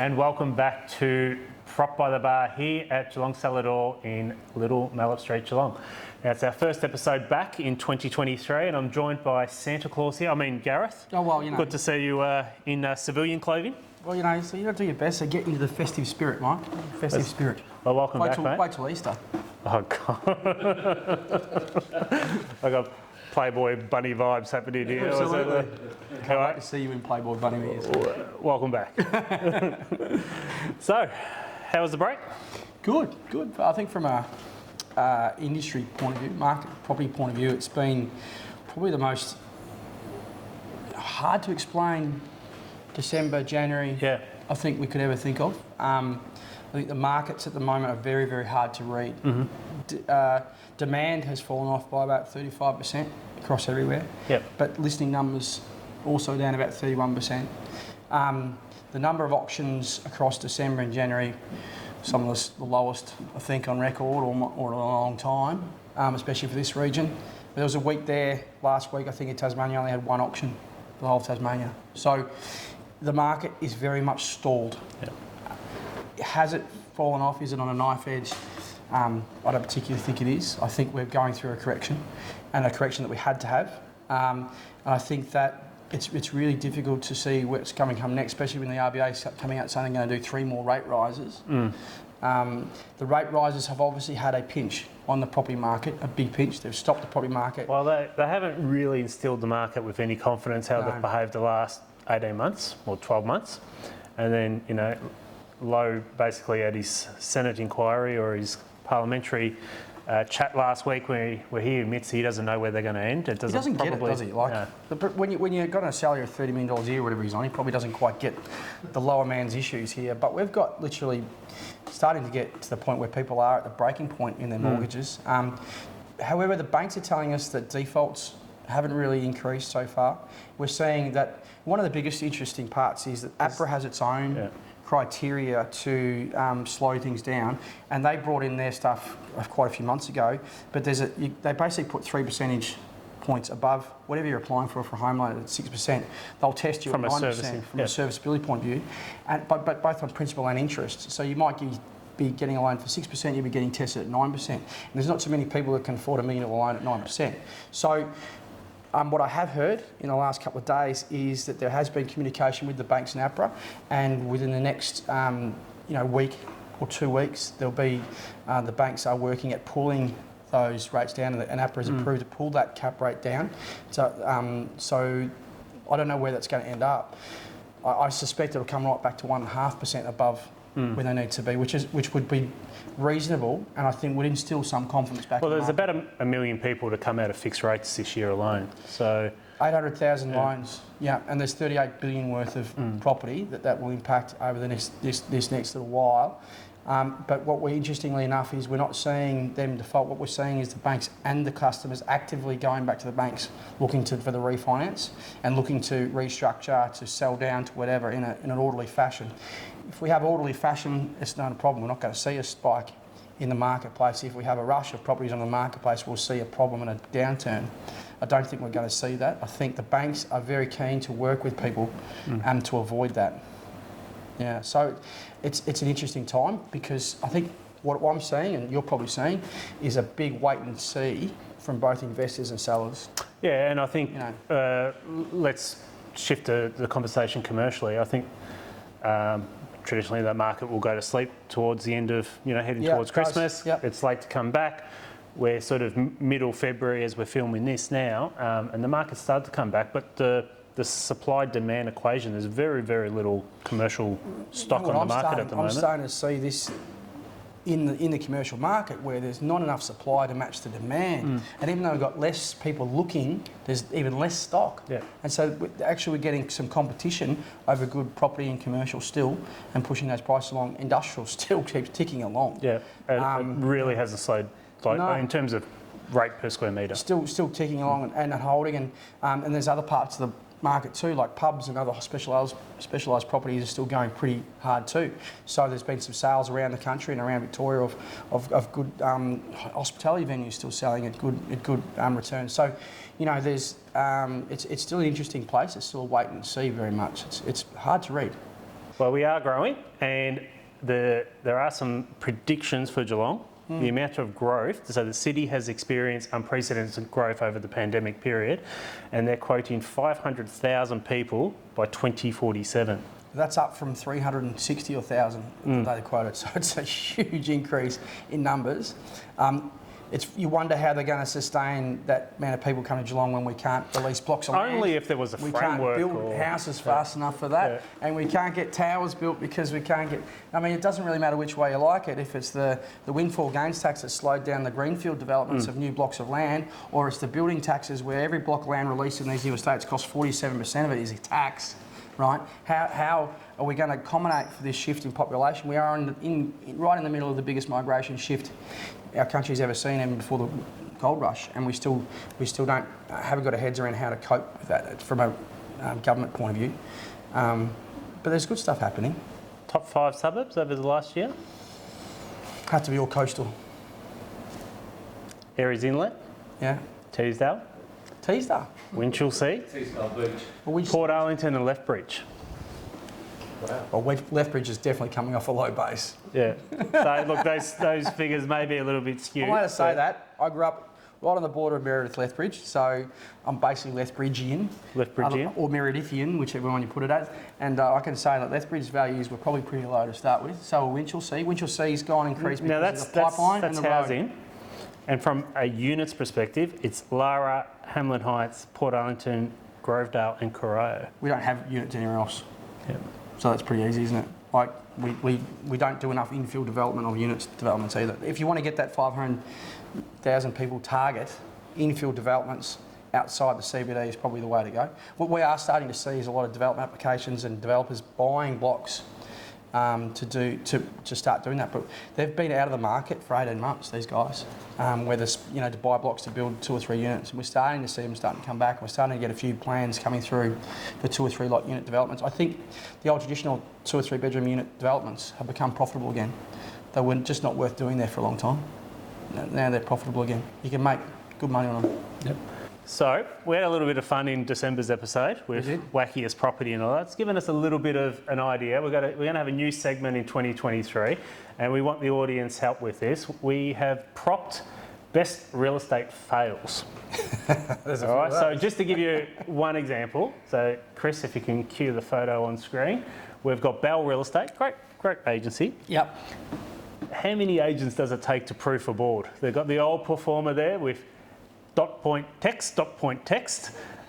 and welcome back to Prop by the Bar here at Geelong Cellar in Little Mallet Street, Geelong. Now, it's our first episode back in 2023 and I'm joined by Santa Claus here. Gareth. Oh, well, you know. Good to see you in civilian clothing. Well, you know, so you got to do your best to get into the festive spirit, Mike. Festive spirit. Well, welcome back, mate. Wait till Easter. Oh, God. I got Playboy Bunny vibes happening here. Absolutely. Can't wait to see you in Playboy Bunny ears. Welcome back. So, how was the break? Good. I think from a industry point of view, market property point of view, it's been probably the most hard to explain December, January, I think we could ever think of. I think the markets at the moment are very, very hard to read. Mm-hmm. Demand has fallen off by about 35% across everywhere. Yep. But listing numbers also down about 31%. The number of auctions across December and January, some of the lowest, I think, on record or in a long time, especially for this region. There was a week there last week, I think in Tasmania only had one auction for the whole of Tasmania. So the market is very much stalled. Yep. Has it fallen off? Is it on a knife edge? I don't particularly think it is. I think we're going through a correction, and a correction that we had to have. And I think that it's really difficult to see what's coming next, especially when the RBA is coming out saying they're going to do 3 more rate rises. The rate rises have obviously had a pinch on the property market, a big pinch. They've stopped the property market. Well, they haven't really instilled the market with any confidence how they've behaved the last 18 months or 12 months. And then, you know, Lowe basically at his Senate inquiry or his parliamentary chat last week where he admits he doesn't know where they're going to end. He doesn't get it, does he? But when you've got a salary of $30 million a year, whatever he's on, he probably doesn't quite get the lower man's issues here. But we've got literally starting to get to the point where people are at the breaking point in their mortgages. However, the banks are telling us that defaults haven't really increased so far. We're seeing that one of the biggest interesting parts is that APRA has its own criteria to slow things down, and they brought in their stuff quite a few months ago, but they basically put 3 percentage points above whatever you're applying for a home loan at 6%. They'll test you at 9% from a serviceability point of view, but both on principal and interest. So you might be getting a loan for 6%, you'll be getting tested at 9%. And there's not so many people that can afford $1 million loan at 9%. So what I have heard in the last couple of days is that there has been communication with the banks and APRA, and within the next week or 2 weeks, there'll be the banks are working at pulling those rates down, and APRA has approved to pull that cap rate down. So I don't know where that's going to end up. I suspect it'll come right back to 1.5% above where they need to be, which would be reasonable, and I think would instill some confidence back. Well, there's about a million people to come out of fixed rates this year alone. So 800,000 loans, and there's 38 billion worth of property that will impact over the this next little while. But what we, interestingly enough, is we're not seeing them default. What we're seeing is the banks and the customers actively going back to the banks, looking for the refinance and looking to restructure, to sell down to whatever in an orderly fashion. If we have orderly fashion, it's not a problem. We're not going to see a spike in the marketplace. If we have a rush of properties on the marketplace, we'll see a problem and a downturn. I don't think we're going to see that. I think the banks are very keen to work with people and to avoid that. Yeah, so it's an interesting time, because I think what I'm seeing, and you're probably seeing, is a big wait and see from both investors and sellers. Yeah, and I think let's shift the conversation commercially. I think traditionally the market will go to sleep towards the end of, heading towards Christmas. It's late to come back. We're sort of middle February as we're filming this now, and the market started to come back, but the supply-demand equation, there's very, very little commercial stock on the market at the moment. I'm starting to see this in the commercial market, where there's not enough supply to match the demand. And even though we've got less people looking, there's even less stock. And so we're getting some competition over good property and commercial still, and pushing those prices along. Industrial still keeps ticking along. It really hasn't slowed in terms of rate per square metre. Still ticking along and holding, and there's other parts of the market too, like pubs and other specialised properties are still going pretty hard too. So there's been some sales around the country and around Victoria of good hospitality venues still selling at good returns. So, there's it's still an interesting place. It's still a wait and see very much. It's hard to read. Well, we are growing, and there are some predictions for Geelong. The amount of growth, so the city has experienced unprecedented growth over the pandemic period, and they're quoting 500,000 people by 2047. That's up from 360 or 1,000 they quoted, so it's a huge increase in numbers. You wonder how they're going to sustain that amount of people coming to Geelong when we can't release blocks of land. Only if there was a framework. We can't build houses fast enough for that, and we can't get towers built because we can't get... I mean, it doesn't really matter which way you like it, if it's the windfall gains tax that slowed down the greenfield developments of new blocks of land, or it's the building taxes where every block of land released in these new estates costs 47% of it is a tax, right? How are we going to accommodate for this shift in population? We are right in the middle of the biggest migration shift our country's ever seen, even before the gold rush, and we still haven't got our heads around how to cope with that from a government point of view. But there's good stuff happening. Top 5 suburbs over the last year? Have to be all coastal. Aries Inlet? Yeah. Teesdale? Winchelsea? Well, Port Arlington and Lethbridge. Wow. Well, Lethbridge is definitely coming off a low base. Yeah. So look, those figures may be a little bit skewed. I want to say that I grew up right on the border of Meredith Lethbridge, so I'm basically Lethbridgian. Or Meredithian, whichever one you put it as. And I can say that Lethbridge's values were probably pretty low to start with. So Winchelsea. Winchelsea gone increased because of the pipeline and the road. Housing. And from a units perspective, it's Lara, Hamlin Heights, Port Arlington, Grovedale and Corio. We don't have units anywhere else. Yeah. So that's pretty easy, isn't it? Like, we don't do enough infill development of units developments either. If you want to get that 500,000 people target, infill developments outside the CBD is probably the way to go. What we are starting to see is a lot of development applications and developers buying blocks to start doing that. But they've been out of the market for 18 months, these guys, where there's, to buy blocks to build 2 or 3 units. And we're starting to see them starting to come back. We're starting to get a few plans coming through for 2 or 3 lot unit developments. I think the old traditional 2 or 3 bedroom unit developments have become profitable again. They were just not worth doing there for a long time. Now they're profitable again. You can make good money on them. Yep. So, we had a little bit of fun in December's episode with wackiest property and all that. It's given us a little bit of an idea. We're going to have a new segment in 2023 and we want the audience help with this. We have propped best real estate fails. All right, so just to give you one example, so Chris, if you can cue the photo on screen, we've got Bell Real Estate, great agency. Yep. How many agents does it take to proof a board? They've got the old performer there with dot point text,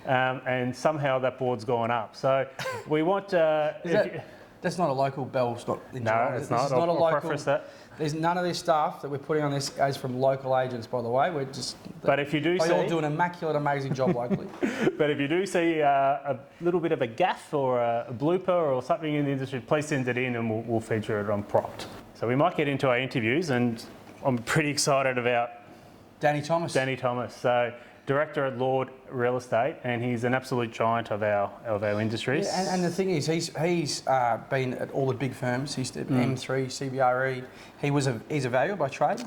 and somehow that board's gone up. So we want... that's not a local Bell stock. No, it's not. I'll preface that. There's none of this stuff that we're putting on this is from local agents, by the way. We're just... But if you do see... They all do an immaculate, amazing job locally. But if you do see a little bit of a gaffe or a blooper or something in the industry, please send it in and we'll feature it on Propped. So we might get into our interviews and I'm pretty excited about Danny Thomas, so director at Lord Real Estate, and he's an absolute giant of our industries. Yeah, and the thing is, he's been at all the big firms. He's at M3, CBRE. He's a valuer by trade.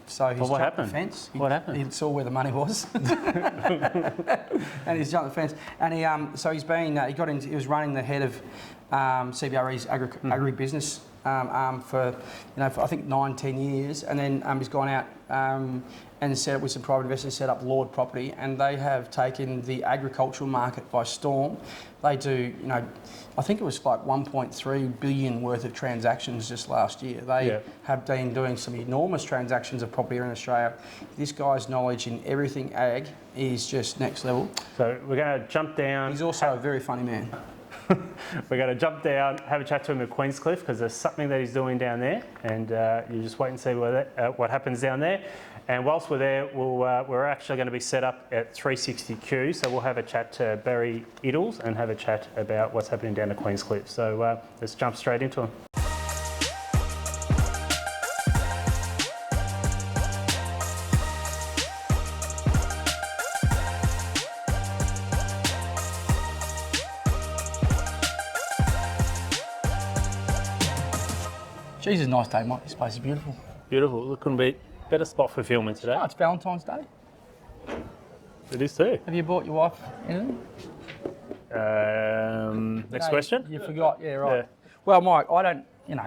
So he's jumped the fence. What happened? He saw where the money was, and he's jumped the fence. And he was running the head of CBRE's agri business for I think 9-10 years, and then he's gone out and set up with some private investors, set up Lord Property, and they have taken the agricultural market by storm. They do, I think it was like 1.3 billion worth of transactions just last year. They have been doing some enormous transactions of property here in Australia. This guy's knowledge in everything ag is just next level. So we're going to jump down. He's also a very funny man. We're going to jump down, have a chat to him at Queenscliff because there's something that he's doing down there, and you just wait and see what happens down there. And whilst we're there, we're actually going to be set up at 360Q, so we'll have a chat to Barry Iddles and have a chat about what's happening down at Queenscliff. So let's jump straight into him. Jesus, nice day, Mike. This place is beautiful. Beautiful. It couldn't be a better spot for filming today. Oh, it's Valentine's Day. It is too. Have you bought your wife anything? Next question? You forgot, yeah, right. Well, Mike, I don't, you know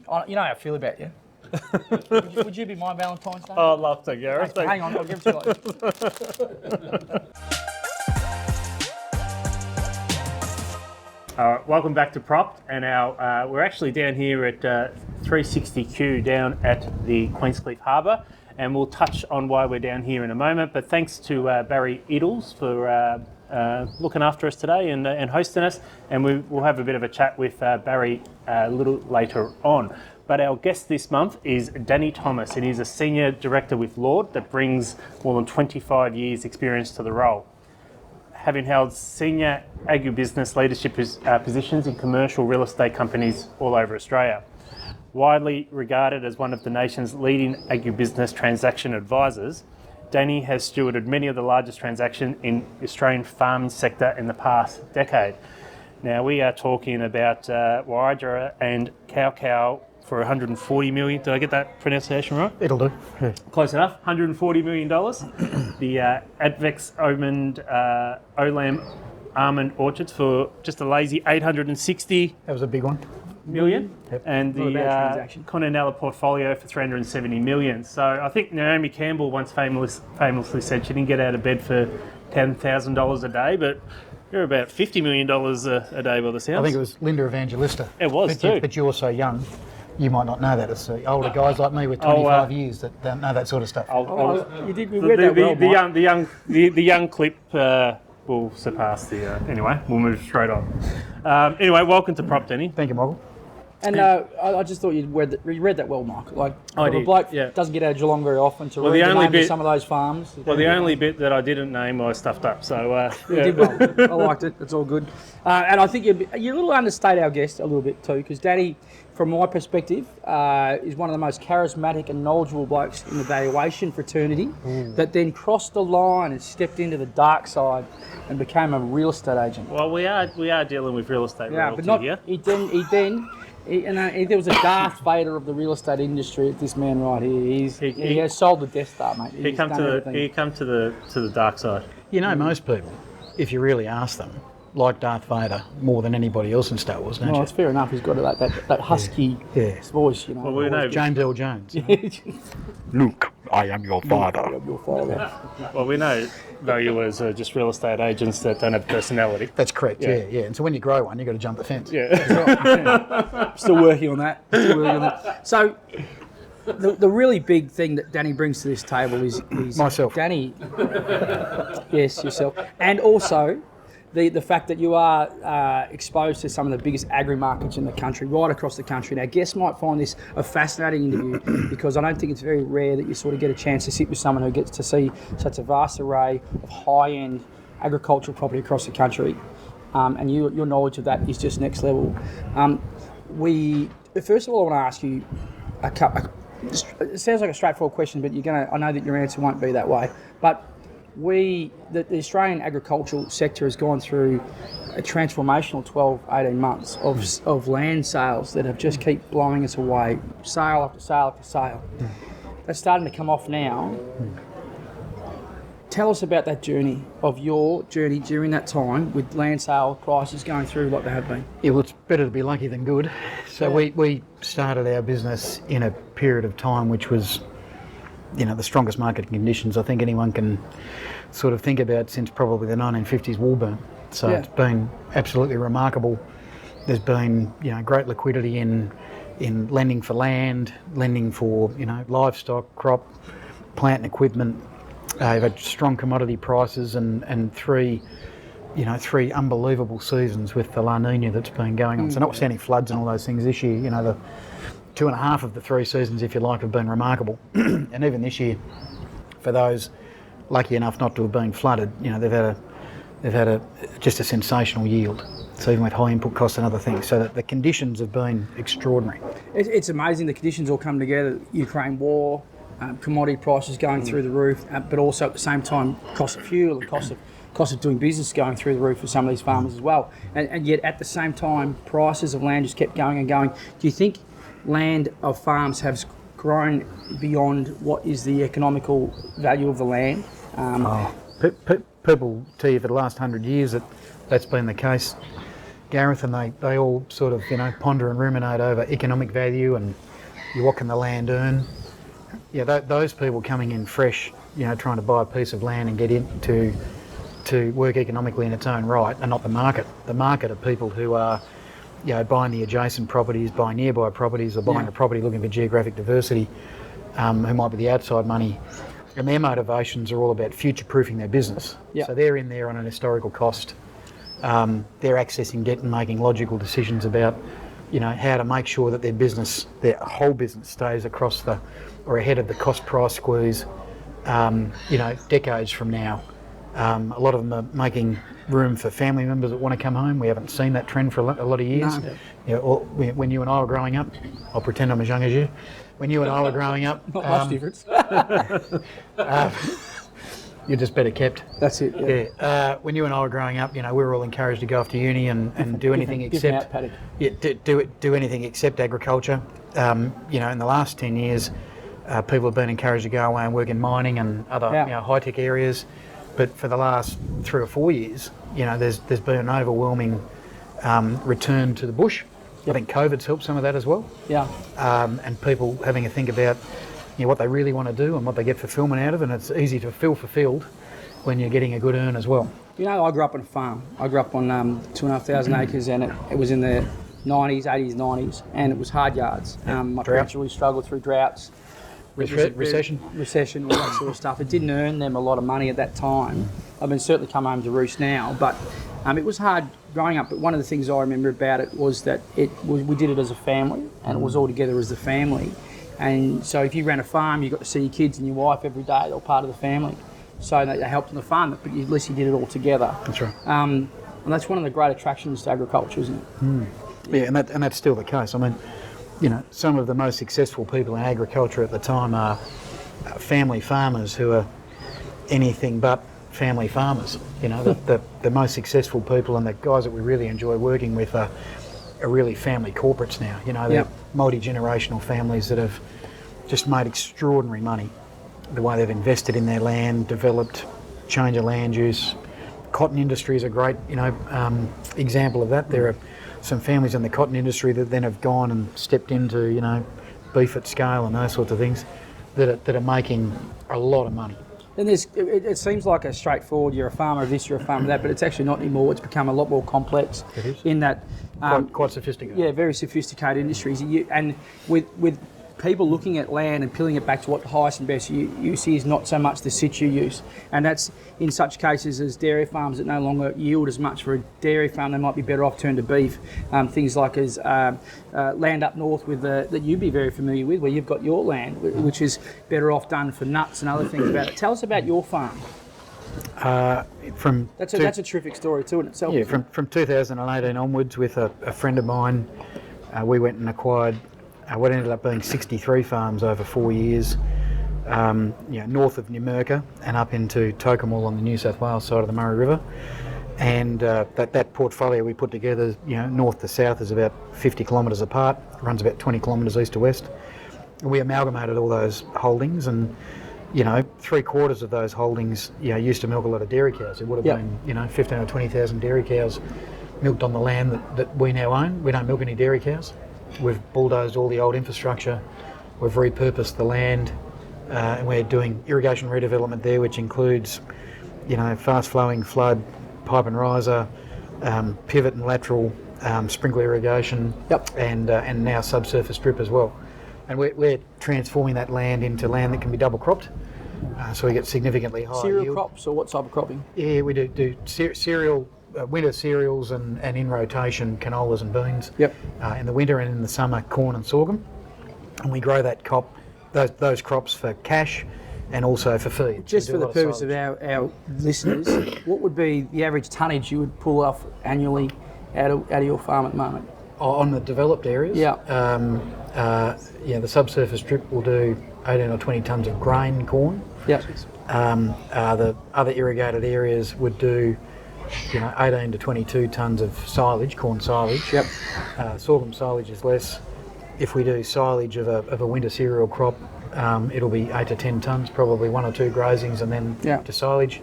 how I feel about you. would you be my Valentine's Day? Oh, I'd love to, Gareth. Okay, hang on, I'll give it to you like Welcome back to Propped, and we're actually down here at 360Q down at the Queenscliff Harbour, and we'll touch on why we're down here in a moment. But thanks to Barry Iddles for looking after us today and hosting us, and we'll have a bit of a chat with Barry a little later on. But our guest this month is Danny Thomas, and he's a Senior Director with Lord that brings more than 25 years experience to the role. Having held senior agribusiness leadership positions in commercial real estate companies all over Australia. Widely regarded as one of the nation's leading agribusiness transaction advisors, Danny has stewarded many of the largest transactions in the Australian farming sector in the past decade. Now we are talking about Wiradjura and Cow for 140 million. Did I get that pronunciation right? It'll do. Yeah. Close enough. $140 million. The Advex Olam almond orchards for just a lazy 860 That was a big one. million. Yep. And Not a bad the transaction. Continental portfolio for 370 million. So I think Naomi Campbell once famously said she didn't get out of bed for $10,000 a day, but you're about $50 million a day by the sounds. I think it was Linda Evangelista. It was too. But you're so young, you might not know that. It's the older guys like me with 25 years that don't know that sort of stuff. you did. We read that well, Mike. The young clip will surpass the. Anyway, we'll move straight on. Anyway, welcome to Prop, Danny. Thank you, Michael. And I just thought you read that well, Mike. Like, I a did, bloke yeah. doesn't get out of Geelong very often to Well, read the the only names of bit- some of those farms. Well, the only bit that I didn't name I stuffed up. So You did well. I liked it. It's all good. And I think you a little understate our guest a little bit too, because Danny, from my perspective, is one of the most charismatic and knowledgeable blokes in the valuation fraternity that then crossed the line and stepped into the dark side and became a real estate agent. Well, we are dealing with real estate Yeah, royalty but not. here. There was a Darth Vader of the real estate industry. This man right here. He has sold the Death Star, mate. He come to the dark side. You know, most people, if you really ask them, like Darth Vader more than anybody else in Star Wars, don't Well, you? it's fair enough. He's got that husky voice, you know. Well, we know. James Earl Jones. Luke, I am your father. Your father. Well, we know valuers are just real estate agents that don't have personality. That's correct, yeah. And so when you grow one, you've got to jump the fence. Yeah. Still working on that. So, the really big thing that Danny brings to this table is Myself. Danny. Yes, yourself, and also the fact that you are exposed to some of the biggest agri markets in the country, right across the country. Now, guests might find this a fascinating interview because I don't think it's very rare that you sort of get a chance to sit with someone who gets to see such a vast array of high-end agricultural property across the country. And your knowledge of that is just next level. First of all, I want to ask you it sounds like a straightforward question, but I know that your answer won't be that way. But the Australian agricultural sector has gone through a transformational 12, 18 months of land sales that have just keep blowing us away, sale after sale after sale. They're starting to come off now. Tell us about that journey, of your journey during that time with land sale prices going through like they have been. Yeah, well, it's better to be lucky than good. So we started our business in a period of time which was, the strongest market conditions I think anyone can sort of think about since probably the 1950s wall boom. So It's been absolutely remarkable. There's been, great liquidity in lending for land, lending for, livestock, crop, plant and equipment. You've had strong commodity prices and three unbelievable seasons with the La Nina that's been going on. So notwithstanding floods and all those things this year, the 2.5 of the 3 seasons, if you like, have been remarkable. And even this year, for those lucky enough not to have been flooded, they've had just a sensational yield. So even with high input costs and other things, so that the conditions have been extraordinary. It's amazing the conditions all come together. Ukraine war, commodity prices going through the roof, but also at the same time, cost of fuel, the cost of doing business going through the roof for some of these farmers as well. And yet at the same time, prices of land just kept going and going. Do you think land of farms has grown beyond what is the economical value of the land? People tell you for the last 100 years that's been the case. Gareth, and they all sort of, ponder and ruminate over economic value and what can the land earn. Yeah, those people coming in fresh, trying to buy a piece of land and get into to work economically in its own right, and not the market. The market are people who are, buying the adjacent properties, buying nearby properties, or buying a property looking for geographic diversity, who might be the outside money. And their motivations are all about future-proofing their business. Yep. So they're in there on an historical cost. They're accessing debt and making logical decisions about, how to make sure that their whole business stays across or ahead of the cost-price squeeze, decades from now. A lot of them are making room for family members that want to come home. We haven't seen that trend for a lot of years. No. When you and I were growing up, I'll pretend I'm as young as you. When you and I were growing up, Not much difference. you're just better kept. That's it. Yeah. When you and I were growing up, we were all encouraged to go off to uni and do anything except do anything except agriculture. In the last 10 years, people have been encouraged to go away and work in mining and other high tech areas. But for the last 3 or 4 years, there's been an overwhelming return to the bush. I think COVID's helped some of that as well. Yeah. And people having a think about what they really want to do and what they get fulfilment out of, and it's easy to feel fulfilled when you're getting a good earn as well. I grew up on a farm. I grew up on 2,500 acres, and it was in the 90s, 80s, 90s, and it was hard yards. My parents really struggled through droughts. Recession, all that sort of stuff. It didn't earn them a lot of money at that time. I mean, certainly come home to roost now, but it was hard growing up. But one of the things I remember about it was that we did it as a family, and it was all together as a family. And so if you ran a farm, you got to see your kids and your wife every day. They were part of the family. So they helped on the farm, but at least you did it all together. That's right. And that's one of the great attractions to agriculture, isn't it? Yeah, and that's still the case. I mean, some of the most successful people in agriculture at the time are family farmers who are anything but family farmers. The most successful people and the guys that we really enjoy working with are really family corporates now. They're multi-generational families that have just made extraordinary money. The way they've invested in their land, developed, change of land use. Cotton industry is a great, example of that. There are some families in the cotton industry that then have gone and stepped into, beef at scale and those sorts of things that are making a lot of money. And it seems like a straightforward, you're a farmer of this, you're a farmer of that, but it's actually not anymore. It's become a lot more complex. It is. In that... quite sophisticated. Yeah, very sophisticated industries. And with people looking at land and peeling it back to what the highest and best use is, not so much the situ use. And that's in such cases as dairy farms that no longer yield as much for a dairy farm. They might be better off turned to beef. Things like as land up north with that you'd be very familiar with, where you've got your land, which is better off done for nuts and other things about it. Tell us about your farm. That's a terrific story too in itself. Yeah, from 2018 onwards, with a friend of mine, we went and acquired what ended up being 63 farms over 4 years, north of Numurkah and up into Tocumwal on the New South Wales side of the Murray River. And that portfolio we put together, north to south, is about 50 kilometres apart, runs about 20 kilometres east to west. And we amalgamated all those holdings, and 3/4 of those holdings used to milk a lot of dairy cows. It would have been 15 or 20,000 dairy cows milked on the land that we now own. We don't milk any dairy cows. We've bulldozed all the old infrastructure, we've repurposed the land, and we're doing irrigation redevelopment there, which includes fast flowing flood, pipe and riser, pivot and lateral sprinkler irrigation, and now subsurface drip as well. And we're transforming that land into land that can be double cropped, so we get significantly higher Cereal yield. crops, or what type of cropping? Yeah, we do cereal, winter cereals, and in rotation canolas and beans. In the winter, and in the summer corn and sorghum. And we grow that those crops for cash and also for feed. Just for the purpose of our listeners, what would be the average tonnage you would pull off annually out of your farm at the moment? On the developed areas? The subsurface drip will do 18 or 20 tonnes of grain corn. The other irrigated areas would do 18 to 22 tonnes of silage, corn silage. Sorghum silage is less. If we do silage of a winter cereal crop, it'll be 8 to 10 tonnes, probably 1 or 2 grazings and then to silage.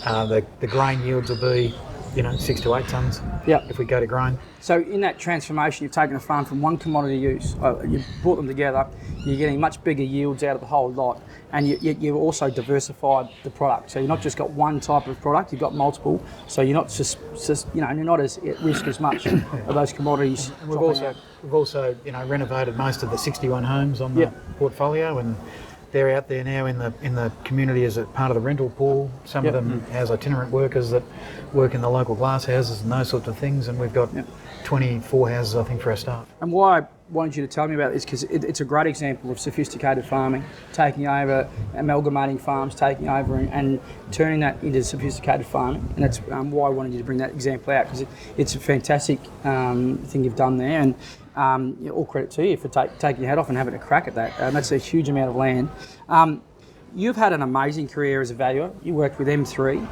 The grain yields will be 6 to 8 tonnes. Yep. If we go to grain. So in that transformation, you've taken a farm from one commodity use, you've brought them together, you're getting much bigger yields out of the whole lot, and you've also diversified the product. So you've not just got one type of product, you've got multiple. So you're not just you're not as at risk as much of those commodities. And we've also renovated most of the 61 homes on the portfolio, and they're out there now in the community as a part of the rental pool. Some of them house itinerant workers that work in the local glass houses and those sorts of things, and we've got 24 houses, I think, for our staff. And why I wanted you to tell me about this, because it's a great example of sophisticated farming, taking over, amalgamating farms, taking over and turning that into sophisticated farming. And that's why I wanted you to bring that example out, because it's a fantastic thing you've done there. And all credit to you for taking your hat off and having a crack at that. That's a huge amount of land. You've had an amazing career as a valuer. You worked with M3.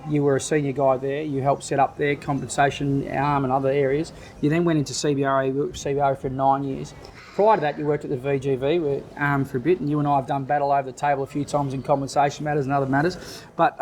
You were a senior guy there. You helped set up their compensation arm and other areas. You then went into CBRE. You worked with CBRE for 9 years. Prior to that, you worked at the VGV for a bit, and you and I have done battle over the table a few times in compensation matters and other matters. But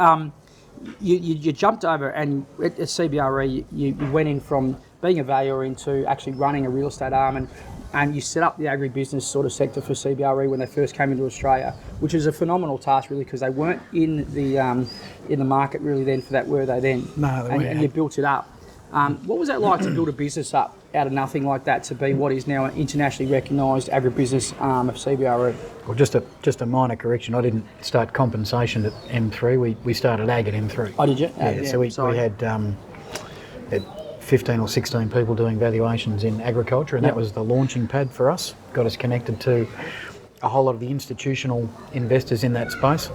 you jumped over, and at CBRE, you went in from being a valuer into actually running a real estate arm, and you set up the agribusiness sort of sector for CBRE when they first came into Australia, which is a phenomenal task really, because they weren't in the market really then for that, were they then? No, they weren't. And you built it up. What was that like to build a business up out of nothing like that to be what is now an internationally recognised agribusiness arm of CBRE? Well, just a minor correction. I didn't start compensation at M3. We started ag at M3. Oh, did you? So we had 15 or 16 people doing valuations in agriculture, and that was the launching pad for us. Got us connected to a whole lot of the institutional investors in that space.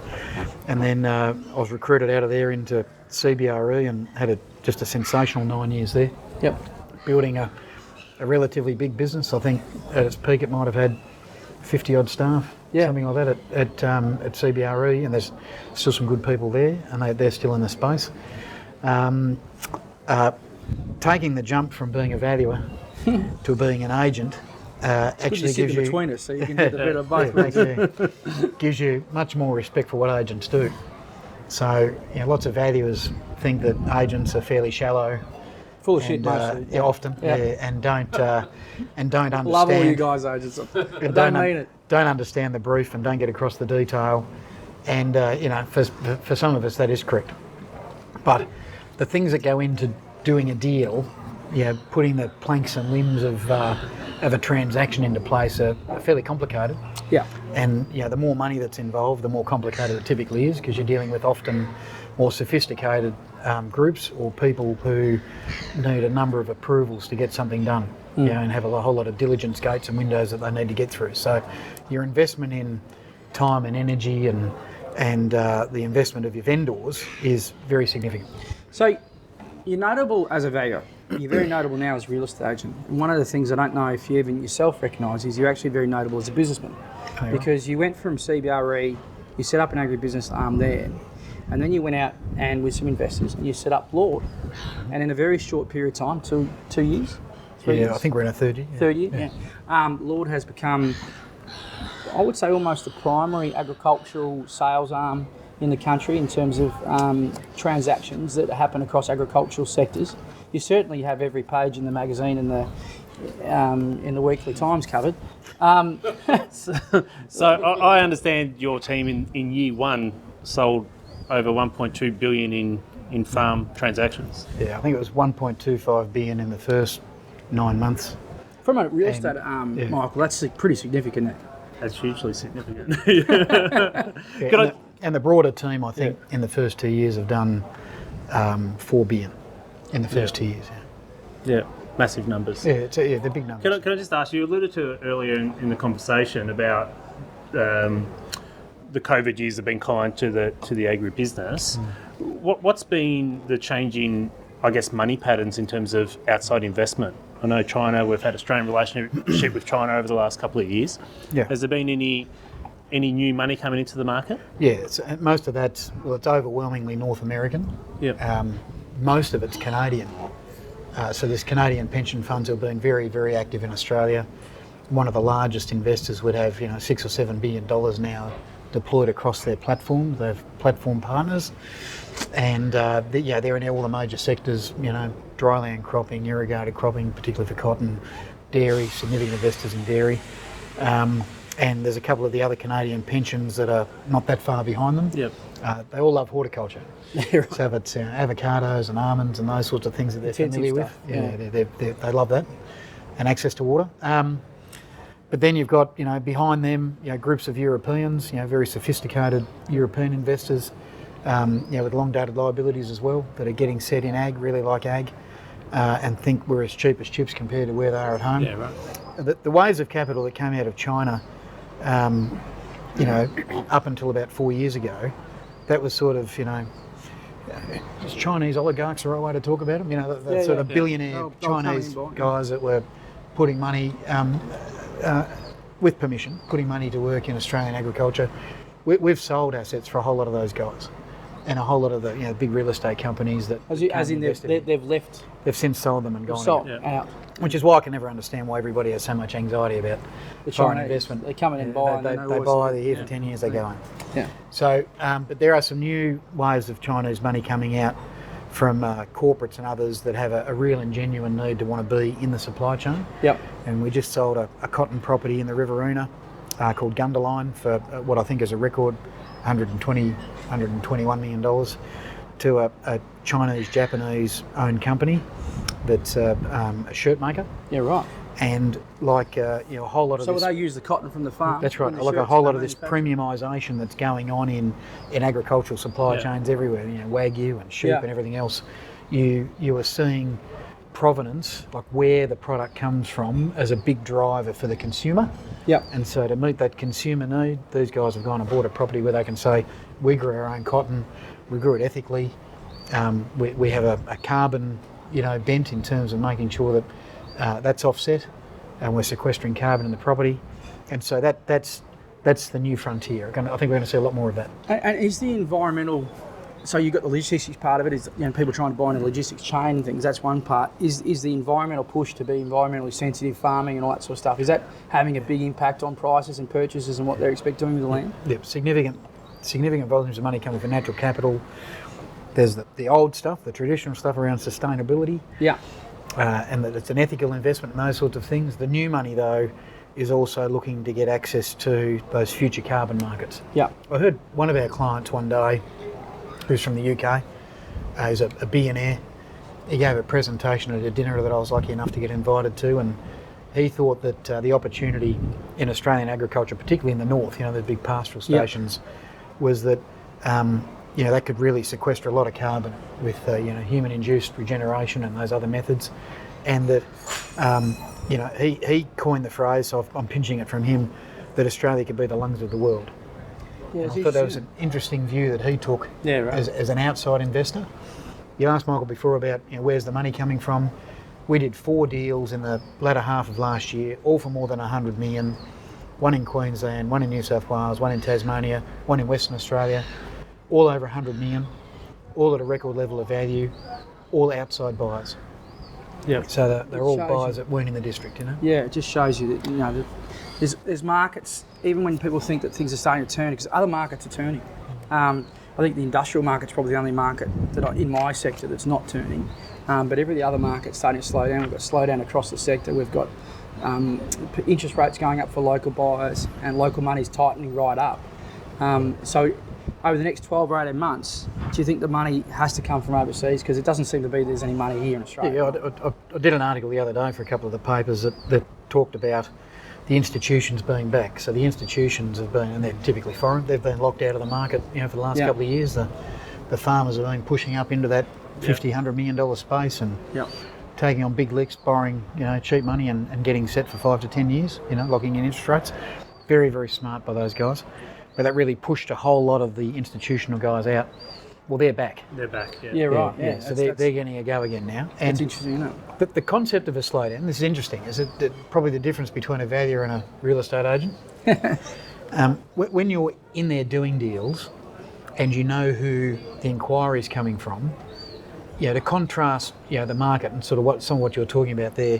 And then I was recruited out of there into CBRE and had just a sensational 9 years there. Yep. Building a relatively big business. I think at its peak it might have had 50 odd staff, something like that at CBRE, and there's still some good people there, and they're still in the space. Taking the jump from being a valuer to being an agent actually gives you between us, so you can get the bit of both. gives you much more respect for what agents do. So lots of valuers think that agents are fairly shallow, full of shit mostly. Often, and don't understand. Love all you guys, agents. Don't mean it. Don't understand the brief and don't get across the detail. And for some of us that is correct. But the things that go into doing a deal, putting the planks and limbs of a transaction into place are fairly complicated. Yeah. And the more money that's involved, the more complicated it typically is, because you're dealing with often more sophisticated groups or people who need a number of approvals to get something done, and have a whole lot of diligence gates and windows that they need to get through. So your investment in time and energy and the investment of your vendors is very significant. So you're notable as a valuer. You're very notable now as a real estate agent. And one of the things I don't know if you even yourself recognise is you're actually very notable as a businessman. Because you went from CBRE, you set up an agribusiness arm there, and then you went out and with some investors and you set up Lord. And in a very short period of time, 2 years? 3 years? I think we're in a third year. Third year, Lord has become, I would say, almost the primary agricultural sales arm in the country in terms of transactions that happen across agricultural sectors. You certainly have every page in the magazine and in the Weekly Times covered. So I understand your team in year one sold over 1.2 billion in farm transactions. Yeah, I think it was 1.25 billion in the first 9 months. From a real estate arm, Michael, that's pretty significant. That's hugely significant. And the broader team, I think, in the first 2 years have done 4 billion in the first 2 years. Yeah, massive numbers. Yeah, they're big numbers. Can I just ask you, alluded to it earlier in the conversation about the COVID years have been kind to the agribusiness. What's been the change in, I guess, money patterns in terms of outside investment? I know China, we've had a strained relationship with China over the last couple of years. Yeah. Has there been any new money coming into the market? Yeah, most of that's, it's overwhelmingly North American. Yeah. Most of it's Canadian. So there's Canadian pension funds who have been very, very active in Australia. One of the largest investors would have, $6 or $7 billion now deployed across their platforms. They have platform partners, and they're in all the major sectors. Dryland cropping, irrigated cropping, particularly for cotton, dairy, significant investors in dairy. And there's a couple of the other Canadian pensions that are not that far behind them. Yep. They all love horticulture. Right. So if it's avocados and almonds and those sorts of things that they're familiar with, they love that, and access to water. But then you've got, behind them, groups of Europeans, very sophisticated European investors, with long-dated liabilities as well, that are getting set in ag, really like ag, and think we're as cheap as chips compared to where they are at home. Yeah, right. The waves of capital that came out of China, up until about 4 years ago, that was sort of, just Chinese oligarchs, the right way to talk about them. The billionaire Chinese guys that were putting money, with permission, putting money to work in Australian agriculture. We've sold assets for a whole lot of those guys, and a whole lot of the big real estate companies that they've left. They've since sold them and gone out. Which is why I can never understand why everybody has so much anxiety about The foreign Chinese, investment. they come in and buy. They buy, they're here for 10 years, they go on. Yeah. So, but there are some new waves of Chinese money coming out from corporates and others that have a real and genuine need to want to be in the supply chain. Yep. And we just sold a cotton property in the Riverina called Gunderline for what I think is a record $121 million to a Chinese-Japanese owned company that's a shirt maker. Yeah, right. And a whole lot of So this... will they use the cotton from the farm? That's right. Like a whole lot of this premiumisation that's going on in agricultural supply chains everywhere, Wagyu and sheep and everything else. You are seeing provenance, like where the product comes from, as a big driver for the consumer. Yep. And so to meet that consumer need, these guys have gone and bought a property where they can say, we grew our own cotton, we grew it ethically, we have a carbon, bent in terms of making sure that that's offset, and we're sequestering carbon in the property, and so that's the new frontier. I think we're going to see a lot more of that. And is the environmental? So you've got the logistics part of it. Is people trying to buy in a logistics chain and things. That's one part. Is the environmental push to be environmentally sensitive farming and all that sort of stuff? Is that having a big impact on prices and purchases and what they're expecting with the land? Yep, significant volumes of money coming from natural capital. There's the old stuff, the traditional stuff around sustainability. Yeah. And that it's an ethical investment and those sorts of things. The new money, though, is also looking to get access to those future carbon markets. Yeah. I heard one of our clients one day, who's from the UK, he's a billionaire. He gave a presentation at a dinner that I was lucky enough to get invited to, and he thought that the opportunity in Australian agriculture, particularly in the north, the big pastoral stations, was that that could really sequester a lot of carbon with human-induced regeneration and those other methods, and that he coined the phrase, so I'm pinching it from him, that Australia could be the lungs of the world. Yeah, I thought that was an interesting view that he took as an outside investor. You asked Michael before about where's the money coming from. We did 4 deals in the latter half of last year, all for more than 100 million. One in Queensland, one in New South Wales, one in Tasmania, one in Western Australia. All over 100 million, all at a record level of value, all outside buyers. Yeah. So they're all buyers that weren't in the district, Yeah, it just shows you that there's markets, even when people think that things are starting to turn, because other markets are turning. I think the industrial market's probably the only market in my sector that's not turning. But every other market's starting to slow down. We've got slowdown across the sector. We've got interest rates going up for local buyers, and local money's tightening right up. So over the next 12 or 18 months, do you think the money has to come from overseas? Because it doesn't seem to be there's any money here in Australia. Yeah, I did an article the other day for a couple of the papers that talked about the institutions being back. So the institutions have been, and they're typically foreign, they've been locked out of the market for the last couple of years. The farmers have been pushing up into that $50, $100 million space and taking on big licks, borrowing cheap money and getting set for 5 to 10 years, locking in interest rates. Very, very smart by those guys. But that really pushed a whole lot of the institutional guys out. Well, they're back. They're back, yeah. Yeah, right. Yeah. So they're getting a go again now. And it's interesting, isn't it? the concept of a slowdown, this is interesting, is that probably the difference between a valuer and a real estate agent. When you're in there doing deals and you know who the inquiry is coming from, to contrast the market and sort of some of what you're talking about there,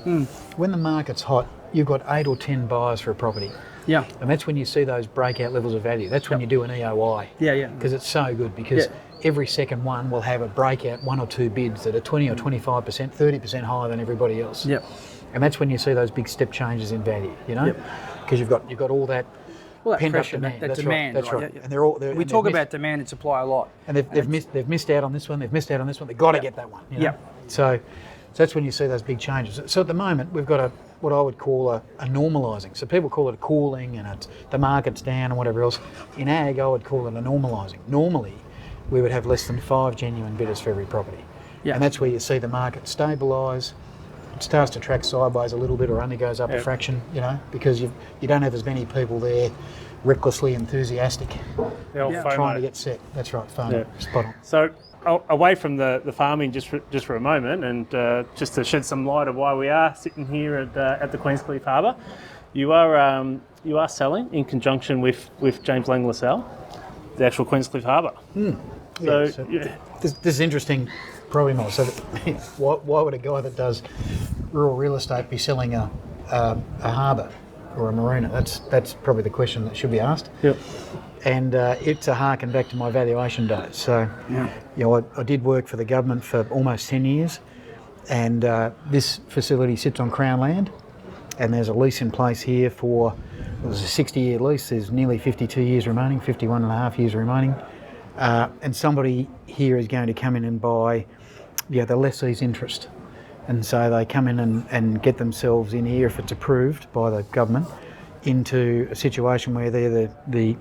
when the market's hot, you've got 8 or 10 buyers for a property. Yeah. And that's when you see those breakout levels of value. That's when you do an EOI. Yeah. Because it's so good, because every second one will have a breakout 1 or 2 bids that are 20 or 25%, 30% higher than everybody else. Yep. And that's when you see those big step changes in value, you know? Because you've got all that pent up demand. That demand. That's right. Yeah. And we talk about demand and supply a lot. And they've missed out on this one. They've missed out on this one. They've got to get that one. You know? So that's when you see those big changes. So at the moment we've got what I would call a normalising. So people call it a cooling, and the market's down and whatever else. In ag, I would call it a normalising. Normally, we would have less than 5 genuine bidders for every property. Yeah. And that's where you see the market stabilise. It starts to track sideways a little bit, or only goes up a fraction, you know, because you don't have as many people there recklessly enthusiastic trying to get set. That's right, FOMO. Spot on. So away from the farming just for a moment, and just to shed some light of why we are sitting here at the Queenscliff Harbour, you are selling in conjunction with James Lang LaSalle the actual Queenscliff Harbour. This is interesting, probably more. So why would a guy that does rural real estate be selling a harbour or a marina? That's probably the question that should be asked. Yep. And it's a harken back to my valuation days. So, I did work for the government for almost 10 years, and this facility sits on Crown land, and there's a lease in place here for, it was a 60-year lease. There's nearly 52 years remaining, 51 and a half years remaining, and somebody here is going to come in and buy, the lessee's interest. And so they come in and get themselves in here, if it's approved by the government, into a situation where they're the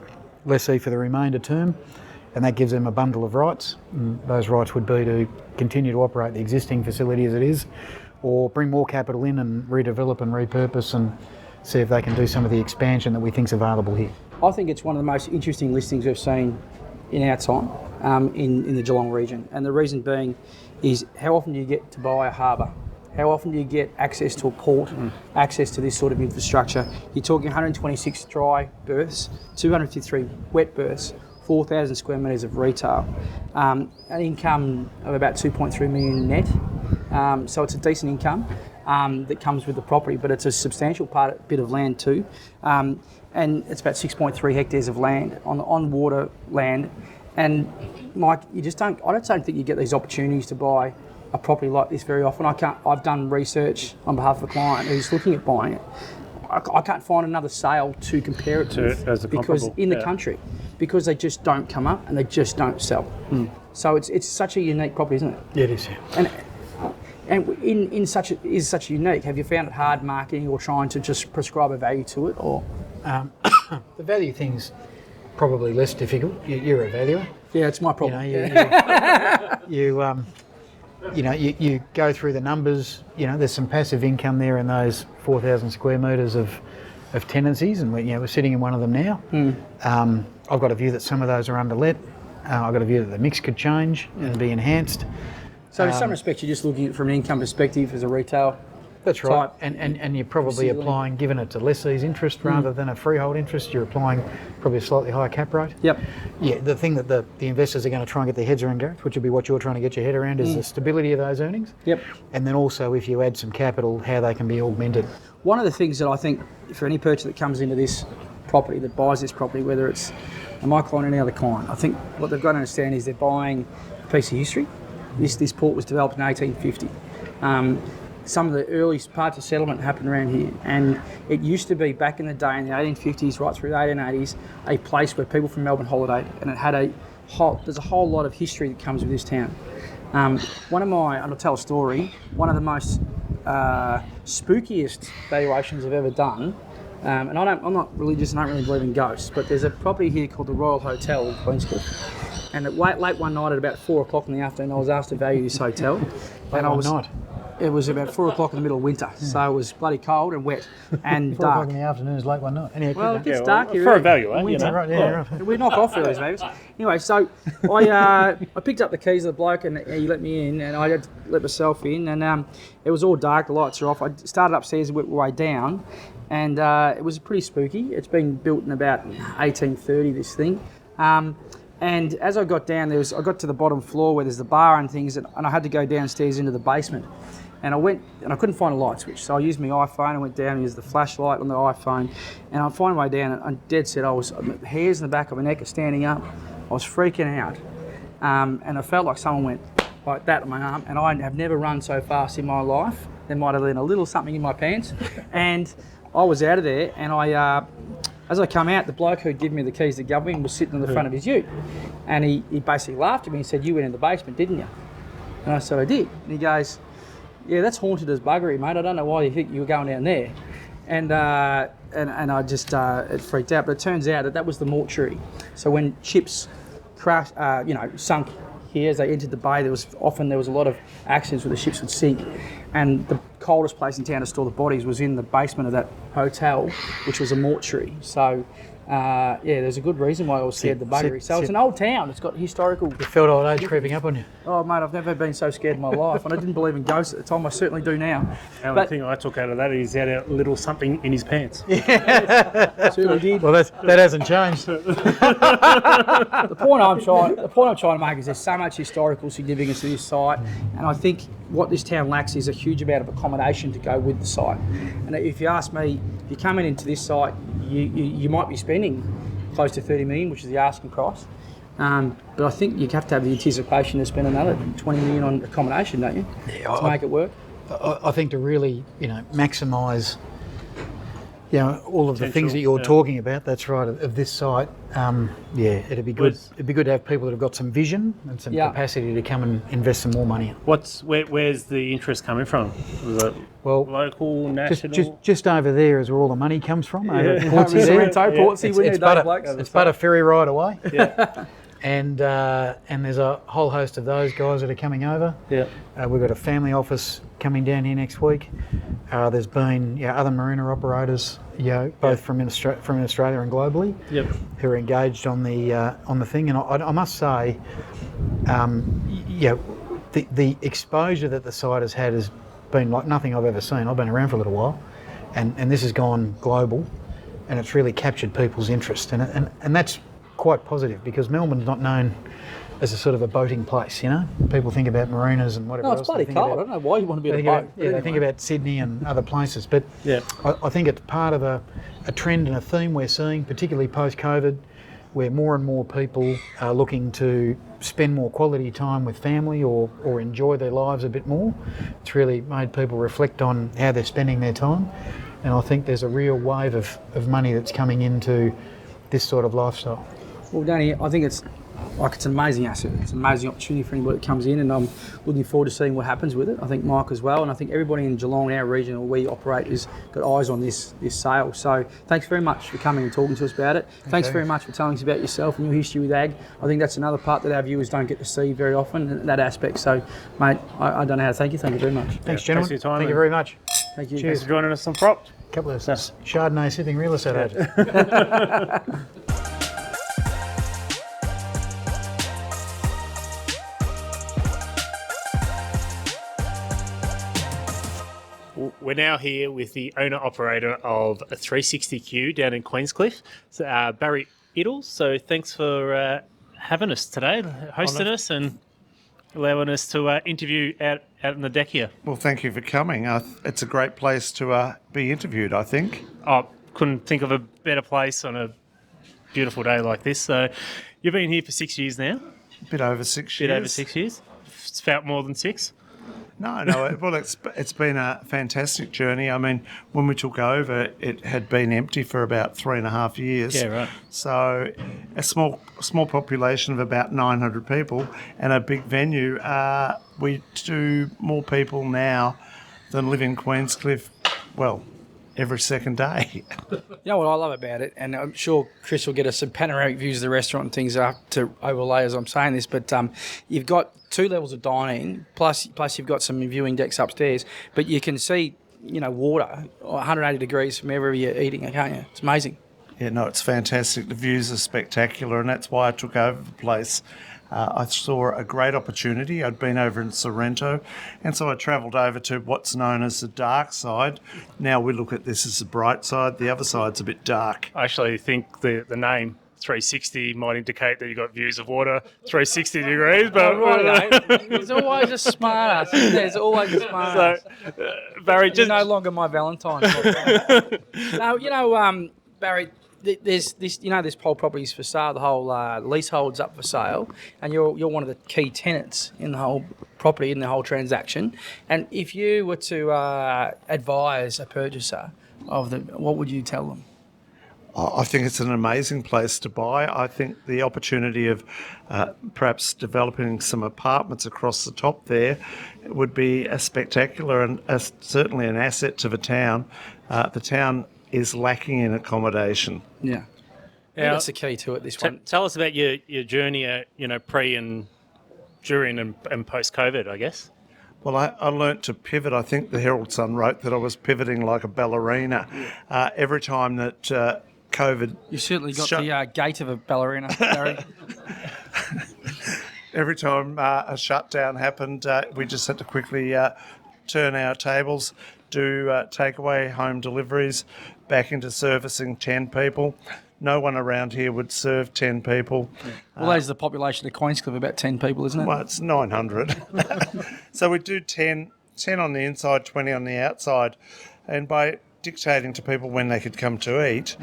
lessee for the remainder term, and that gives them a bundle of rights. And those rights would be to continue to operate the existing facility as it is, or bring more capital in and redevelop and repurpose and see if they can do some of the expansion that we think is available here. I think it's one of the most interesting listings we've seen in our time in the Geelong region, and the reason being is how often do you get to buy a harbour? How often do you get access to a port, access to this sort of infrastructure? You're talking 126 dry berths, 253 wet berths, 4,000 square metres of retail, an income of about 2.3 million net. So it's a decent income that comes with the property, but it's a substantial bit of land too. And it's about 6.3 hectares of land on water land. And Mike, I don't think you get these opportunities to buy a property like this very often. I've done research on behalf of a client who's looking at buying it. I can't find another sale to compare it to as a because in the country, because they just don't come up and they just don't sell. So it's such a unique property, isn't it? Yeah, it is. And is such unique. Have you found it hard marketing or trying to just prescribe a value to it, or? The value thing's probably less difficult. You're a valuer. Yeah, it's my problem. You go through the numbers. There's some passive income there in those 4,000 square metres of tenancies, and we're sitting in one of them now. I've got a view that some of those are underlet. I've got a view that the mix could change and be enhanced. So in some respects, you're just looking at it from an income perspective as a retail. That's right, and you're probably applying, given it's a lessee's interest rather than a freehold interest, you're applying probably a slightly higher cap rate. Yep. Yeah, the thing that the investors are going to try and get their heads around, Gareth, which will be what you're trying to get your head around, is the stability of those earnings. Yep. And then also, if you add some capital, how they can be augmented. One of the things that I think for any purchaser that comes into this property, that buys this property, whether it's my client or any other client, I think what they've got to understand is they're buying a piece of history. This port was developed in 1850. Some of the earliest parts of settlement happened around here, and it used to be, back in the day in the 1850s right through the 1880s, a place where people from Melbourne holidayed, and it had there's a whole lot of history that comes with this town. And I'll tell a story, one of the most spookiest valuations I've ever done, and I'm not religious and I don't really believe in ghosts, but there's a property here called the Royal Hotel in Queenscliff, and late one night at about 4 o'clock in the afternoon, I was asked to value this hotel. It was about 4 o'clock in the middle of winter, so it was bloody cold and wet and 4 dark. 4 o'clock in the afternoon is late one night. Well, it gets dark here. For a valuer, Right. We knock off for those values. Anyway, so I picked up the keys of the bloke, and he let me in, and I had to let myself in, and it was all dark, the lights are off. I started upstairs and went my way down, and it was pretty spooky. It's been built in about 1830, this thing. And as I got down, I got to the bottom floor where there's the bar and things, and I had to go downstairs into the basement. And I went and I couldn't find a light switch, so I used my iPhone. I went down and used the flashlight on the iPhone, and I find my way down. And I'm dead set. Hairs in the back of my neck are standing up. I was freaking out, and I felt like someone went like that on my arm. And I have never run so fast in my life. There might have been a little something in my pants, and I was out of there. And as I come out, the bloke who'd given me the keys to government was sitting on the front of his ute, and he basically laughed at me and said, "You went in the basement, didn't you?" And I said, "I did." And he goes, "Yeah, that's haunted as buggery, mate. I don't know why you think you were going down there." And I just it freaked out. But it turns out that was the mortuary. So when ships crashed, sunk here as they entered the bay, there was a lot of accidents where the ships would sink. And the coldest place in town to store the bodies was in the basement of that hotel, which was a mortuary. So there's a good reason why I was scared of the buggery. So it's an old town. It's got historical... You felt old age creeping up on you? Oh, mate, I've never been so scared in my life. And I didn't believe in ghosts at the time. I certainly do now. The only thing I took out of that is he had a little something in his pants. Certainly did. Well, that hasn't changed. The point I'm trying to make is there's so much historical significance to this site, and I think what this town lacks is a huge amount of accommodation to go with the site. And if you ask me, if you're coming into this site, you might be spending close to 30 million, which is the asking price. But I think you have to have the anticipation to spend another 20 million on accommodation, don't you? Yeah, to make it work. I think to really, maximise, all of the things that you're talking about. That's right. Of this site, it'd be good. It'd be good to have people that have got some vision and some capacity to come and invest some more money. Where's the interest coming from? Was it local, national? Just over there is where all the money comes from. Over at Portsea there. It's but a ferry ride away. Yeah. And there's a whole host of those guys that are coming over. Yeah. We've got a family office coming down here next week. There's been other marina operators, both from Australia and globally, who are engaged on the thing. And I must say, the exposure that the site has had has been like nothing I've ever seen. I've been around for a little while, and this has gone global, and it's really captured people's interest, and that's quite positive, because Melbourne's not known as a sort of a boating place, People think about marinas and whatever else. No, it's bloody cold. I don't know why you want to be on a boat. They think about Sydney and other places, but I think it's part of a trend and a theme we're seeing, particularly post-COVID, where more and more people are looking to spend more quality time with family or enjoy their lives a bit more. It's really made people reflect on how they're spending their time, and I think there's a real wave of money that's coming into this sort of lifestyle. Well, Danny, I think it's an amazing asset. It's an amazing opportunity for anybody that comes in, and I'm looking forward to seeing what happens with it. I think Mike as well, and I think everybody in Geelong, our region, where we operate, has got eyes on this sale. So thanks very much for coming and talking to us about it. Thanks very much for telling us about yourself and your history with ag. I think that's another part that our viewers don't get to see very often, that aspect. So, mate, I don't know how to thank you. Thank you very much. Thanks, gentlemen. Thanks for your time. Thank you very much. Thank you. Cheers. Thanks for joining us on Propped. A couple of Chardonnay sipping real estate agents. We're now here with the owner-operator of a 360Q down in Queenscliff, Barry Iddles. So thanks for having us today, hosting us and allowing us to interview out on the deck here. Well, thank you for coming. It's a great place to be interviewed, I think. I couldn't think of a better place on a beautiful day like this. So you've been here for 6 years now? A bit over 6 years. It's felt more than 6? No. Well, it's been a fantastic journey. I mean, when we took over, it had been empty for about 3.5 years. Yeah, right. So a small population of about 900 people and a big venue. We do more people now than live in Queenscliff, well, every second day. You know what I love about it, and I'm sure Chris will get us some panoramic views of the restaurant and things up to overlay as I'm saying this, but you've got 2 levels of dining, plus you've got some viewing decks upstairs, but you can see, water 180 degrees from wherever you're eating, can't you? It's amazing. Yeah, no, it's fantastic. The views are spectacular, and that's why I took over the place. I saw a great opportunity. I'd been over in Sorrento, and so I travelled over to what's known as the dark side. Now we look at this as the bright side. The other side's a bit dark. I actually think the name 360 might indicate that you've got views of water 360 degrees, but There's always a smart ass. There's always a smart ass. Barry, You're no longer my Valentine. No, Barry, there's this. This whole property's for sale. The whole leasehold's up for sale, and you're one of the key tenants in the whole property, in the whole transaction. And if you were to advise a purchaser of what would you tell them? I think it's an amazing place to buy. I think the opportunity of perhaps developing some apartments across the top there would be a spectacular and certainly an asset to the town. The town is lacking in accommodation. Yeah. That's the key to it, this one. Tell us about your journey, pre and during and post-COVID, I guess. Well, I learnt to pivot. I think the Herald Sun wrote that I was pivoting like a ballerina. Every time that COVID... You certainly got the gait of a ballerina, Barry. Every time a shutdown happened, we just had to quickly turn our tables, do takeaway home deliveries, back into servicing 10 people. No one around here would serve 10 people. Yeah. Well, that's the population of Queenscliff, about 10 people, isn't it? Well, it's 900. So we do 10 on the inside, 20 on the outside. And by dictating to people when they could come to eat,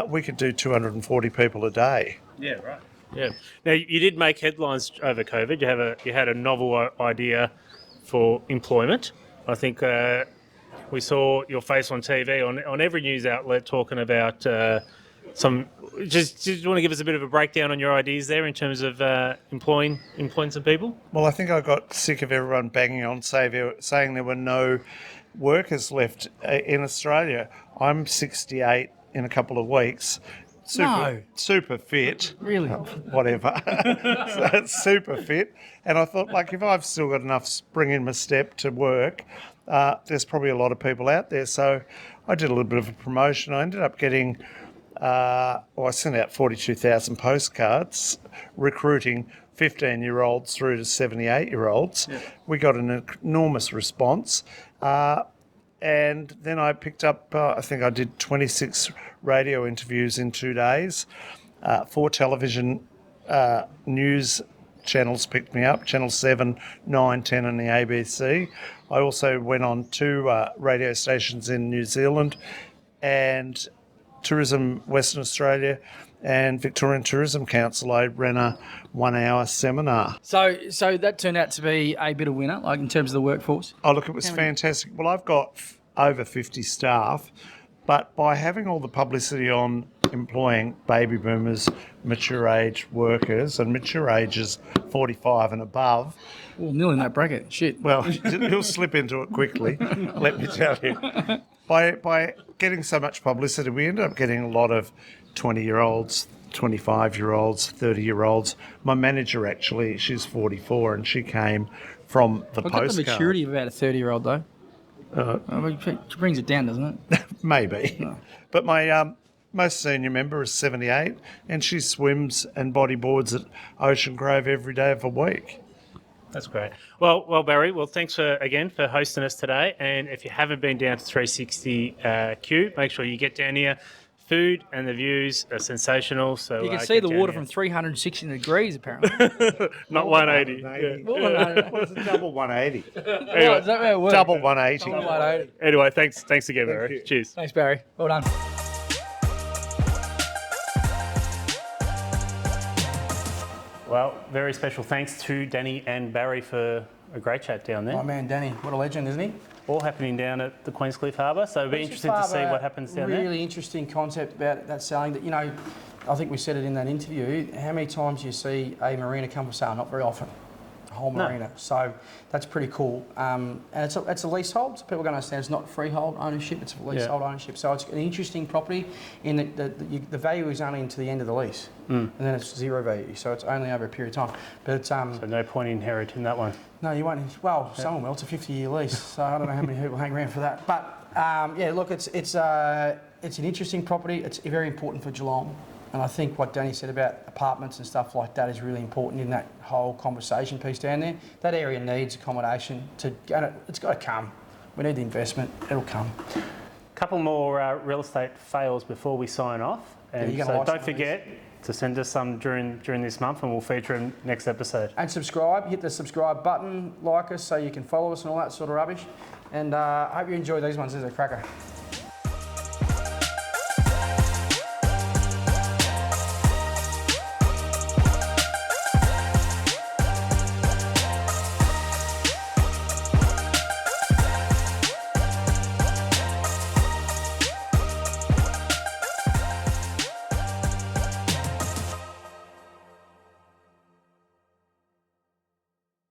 we could do 240 people a day. Yeah, right. Yeah. Now, you did make headlines over COVID. You had a novel idea for employment. I think we saw your face on TV on every news outlet talking about some. Just want to give us a bit of a breakdown on your ideas there in terms of employing some people. Well, I think I got sick of everyone banging on saying there were no workers left in Australia. I'm 68 in a couple of weeks. Super fit. Really? Whatever. So it's super fit. And I thought, if I've still got enough spring in my step to work, there's probably a lot of people out there. So I did a little bit of a promotion. I ended up getting, I sent out 42,000 postcards recruiting 15-year-olds through to 78-year-olds. Yeah. We got an enormous response. And then I picked up, I think I did 26 radio interviews in 2 days. 4 television news channels picked me up, Channel 7, 9, 10 and the ABC. I also went on 2 radio stations in New Zealand and Tourism Western Australia and Victorian Tourism Council. I ran a 1-hour seminar. So that turned out to be a bit of winner, in terms of the workforce? Oh, look, it was fantastic. Well, I've got over 50 staff, but by having all the publicity on employing baby boomers, mature age workers, and mature age is 45 and above. Well, nearly in that bracket. Shit. Well, he'll slip into it quickly, let me tell you. By getting so much publicity, we ended up getting a lot of 20-year-olds, 25-year-olds, 30-year-olds. My manager, actually, she's 44, and she came from the postcard. I've got the maturity of about a 30-year-old, though. It brings it down, doesn't it? Maybe. No. But my most senior member is 78, and she swims and bodyboards at Ocean Grove every day of the week. That's great. Well, Barry, thanks again for hosting us today. And if you haven't been down to 360 Q, make sure you get down here. Food and the views are sensational. So you can see the water from 360 degrees, apparently. Not 180. 180. Yeah. Well, it's a double 180. Anyway, is that how it works? Double 180. Double 180. Anyway, thanks again, Barry. Cheers. Thanks, Barry. Well done. Well, very special thanks to Danny and Barry for a great chat down there. My man Danny, what a legend, isn't he? All happening down at the Queenscliff Harbour, so it'll be interesting to see what happens down there. Really interesting concept about that selling. That I think we said it in that interview. How many times do you see a marina come for sale? Not very often. A whole marina. No. So that's pretty cool. And it's a leasehold. So people are going to understand it's not freehold ownership. It's a leasehold ownership. So it's an interesting property. In the value is only into the end of the lease, and then it's zero value. So it's only over a period of time. But so no point inheriting that one. No, you won't. Well, someone will. It's a 50-year lease, so I don't know how many people hang around for that. But look, it's an interesting property. It's very important for Geelong, and I think what Danny said about apartments and stuff like that is really important in that whole conversation piece down there. That area needs accommodation it's got to come. We need the investment. It'll come. Couple more real estate fails before we sign off, and so don't forget to send us some during this month, and we'll feature them next episode. And subscribe. Hit the subscribe button, like us, so you can follow us and all that sort of rubbish. And I hope you enjoy these ones. These are a cracker.